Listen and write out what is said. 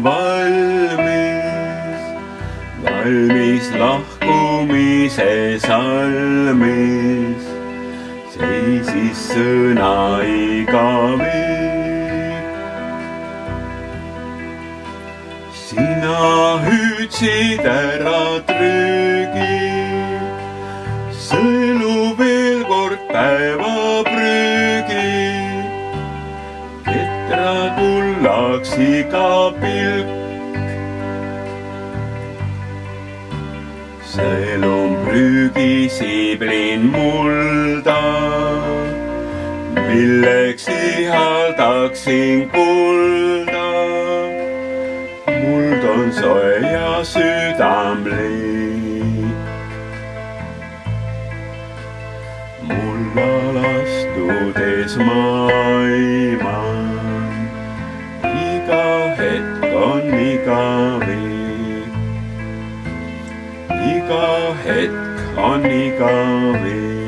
valmis lahkumise salmis, seisis sõna igavik. Sina hüüdsid ära trüügi, sõelu veel kord päevaprüügi. Ketra kullaks iga pilk, sõelum prüügi siiblin mulda, milleks ihaldaksin kulda. Muld on soe ja südamlik, mulla lastudes maiman, iga hetk on igavik, iga hetk on igavik.